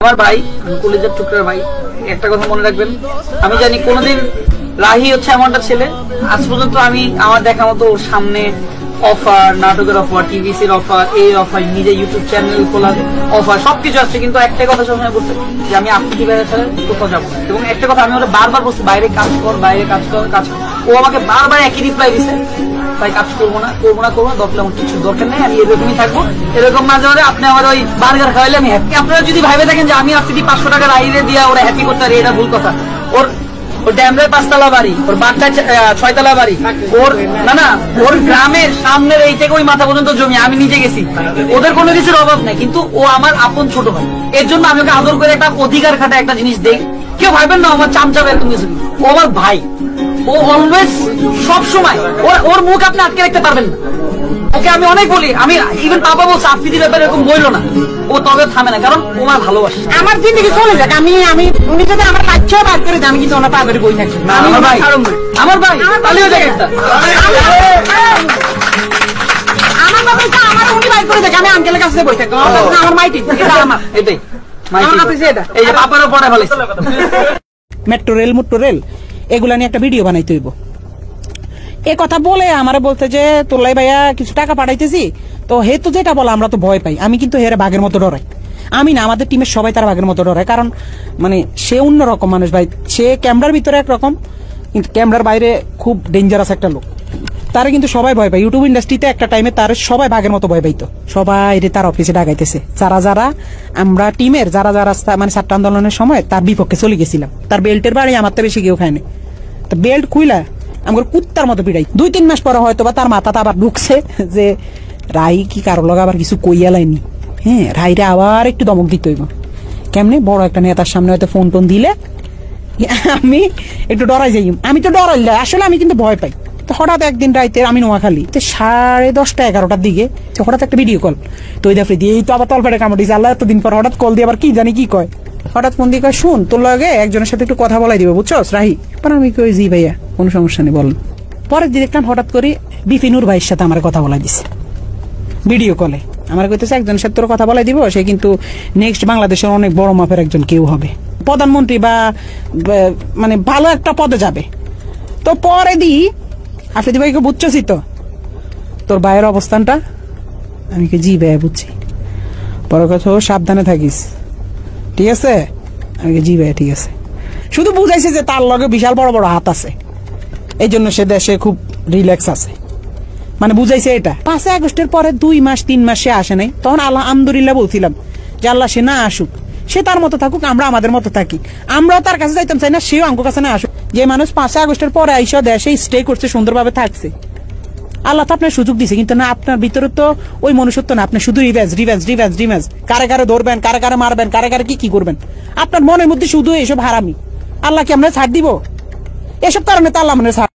আমার ভাই, কলিজার টুকরার ভাই, একটা কথা মনে রাখবেন, আমি জানি কোনোদিন রাহি হচ্ছে এমনটা ছেলে, আজ পর্যন্ত আমি আমার দেখা মতো ওর সামনে অফার, নাটকের অফার, টিভিসির অফার, এই অফার, নিজে ইউটিউব চ্যানেল খোলার অফার, সবকিছু আসছে, কিন্তু একটা কথা সবসময় বলছে যে আমি আফ্রিদি ভাইয়ের ছাড়া কোথাও যাবো। এবং একটা কথা আমি ওরা বারবার বলছি, বাইরে কাজ কর, বাইরে কাজ কর, কাজ কর। ও আমাকে বারবার একই রিপ্লাই দিচ্ছে, তাই কাজ করবো না, দরকার আমার কিছু দরকার নেই, আমি এরকমই থাকবো। এরকম মাঝে মাঝে আপনি আমার ওই বার্গার খাওয়াইলে আমি হ্যাপি। আপনারা যদি ভাইবে থাকেন যে আমি আফ্রিদি 500 টাকা রাইরে দিয়া ওরা হ্যাপি করতে পারি, এটা ভুল কথা। ওর ড্যামরায় 5 তলা বাড়ি, ওর বাচ্চা 6 তলা বাড়ি, ওর না ওর গ্রামের সামনের এই থেকে ওই মাথা পর্যন্ত জমি, আমি নিজে গেছি। ওদের কোনো কিছুর অভাব নাই, কিন্তু ও আমার আপন ছোট ভাই। এর জন্য আমি ওকে আদর করে একটা অধিকার খাটে একটা জিনিস দেই। কেউ ভাইবেন না আমার চামচাবে এরকম কিছু, ও আমার ভাই। ও অলওয়েজ সব সময় ওর মুখ আপনি আটকে রাখতে পারবেন না। ওকে আমি অনেক বলি, আমি ইভেন পাপা বলছে আফ্রিদির ব্যাপারে এরকম বললো না, ও তবে থামে না, কারণ ও আমার ভালোবাসে। আমার জিন্দগি চলে যাক, আমি উনি যদি আমার বাচ্চাও বাদ করে দেয়, আমি কিন্তু ওনার পাবে বই থাকি। আমার ভাই, আমার ভাই তালিও যায় একটা আমার বাবা আমার উনি বাই করে দেখে আমি আঙ্কেলের কাছে বই থাকি। আমার মাইটি আমার এটাই আমার কাছে এটা এই যে পাপারও পড়ে ফেলেছে। মেট্রো রেল এগুলা নিয়ে একটা ভিডিও বানাইতে হইব। এ কথা বলে আমারে বলতে যে তোলাই ভাইয়া কিছু টাকা পাঠাইতেছি, তো হে তো যেটা বলে আমরা তো ভয় পাই। আমি কিন্তু হেরে বাঘের মতো ডরাই। আমি না, আমাদের টিমের সবাই তার বাঘের মতো ডরায়, কারণ মানে সে অন্যরকম মানুষ ভাই। সে ক্যামেরার ভিতরে একরকম, কিন্তু ক্যামেরার বাইরে খুব ডেঞ্জারাস একটা লোক। তারা কিন্তু সবাই ভয় পায়। ইউটিউব ইন্ডাস্ট্রিতে একটা টাইমে তার সবাই বাঘের মতো ভয় পাইতো। সবাই তার অফিসে ডাকাইতেছে। যারা আমরা টিমের যারা মানে ছাত্র আন্দোলনের সময় তার বিপক্ষে চলে গেছিলাম। তার বেল্টের বাড়ি আমার তো বেশি কেউ খায়নি। তো বেল্ট খুইলা আমার কুত্তার মতো পিড়াই। 2-3 মাস পরে হয়তো বা তার মাথাটা আবার ঢুকছে যে রাই কি কারো লগে আবার কিছু কইয়া লাইনি। হ্যাঁ, রাইরে আবার একটু দমক দিতে হইব। কেমনে বড় একটা নেতার সামনে হয়তো ফোন টোন দিলে আমি একটু ডরাই যাই। আমি তো ডরাইলে আসলে আমি কিন্তু ভয় পাই। তো হঠাৎ একদিন রাইতে আমি নোয়াখালী 10:30-11টার দিকে হঠাৎ একটা ভিডিও কল, তো ওই দাফে দিয়ে তো আবার তলপেটে কামড় দিয়েছে। আল্লাহ এতদিন পর হঠাৎ কল দিয়ে আবার কি জানি কি কয়। হঠাৎ ফোন দিয়ে কয়, শুন তোর লগে একজনের সাথে একটু কথা বলাই দিবে, বুঝছস রাহি? পর আমি কই জি ভাইয়া, কোনো সমস্যা নেই বলেন। পরের দিন দেখলাম হঠাৎ করে বিপিনুর ভাইয়ের সাথে আমার কথা বলাই দিছে ভিডিও কলে। আমার কইতেছে একজনের সাথে তোর কথা বলাই দিব, সে কিন্তু নেক্সট বাংলাদেশের অনেক বড় মাপের একজন কেউ হবে, প্রধানমন্ত্রী বা মানে ভালো একটা পদে যাবে। তো পরে দিই আফ্রিদি ভাইকে বুঝছি তো তোর ভাইয়ের অবস্থানটা? আমি কি জি ভাইয়া বুঝছি। পরে কথা সাবধানে থাকিস, ঠিক আছে? আমি জি ভাইয়া ঠিক আছে। শুধু বুঝাইছে যে তার লগে বিশাল বড় বড় হাত আছে, এই জন্য সে দেশে খুব রিল্যাক্স আছে, মানে বুঝাইছে এটা। 5 আগস্টের পরে 2-3 মাস সে আসে নাই। তখন আলহামদুলিল্লাহ বলছিলাম যে আল্লাহ সে না আসুক, সে তার মতো থাকুক, আমরা আমাদের মতো থাকি। আমরাও তার কাছে যাইতাম চাই না, সেও আমার কাছে না আসুক। যে মানুষ 5 আগস্টের পরে আইসা দেশে স্টে করছে, সুন্দরভাবে থাকছে, আল্লাহ তো আপনার সুযোগ দিছে, কিন্তু না আপনার ভিতরে তো ওই মনুষ্যত্ব না। আপনি শুধু রিভেঞ্জ, কারে কারে ধরবেন, কারে কারে মারবেন, কারে কারে কি করবেন। আপনার মনের মধ্যে শুধু এইসব হারামি। আল্লাহ কি আমরা ছাড় দিব? এসব কারণে তো আল্লাহ মানে ছাড়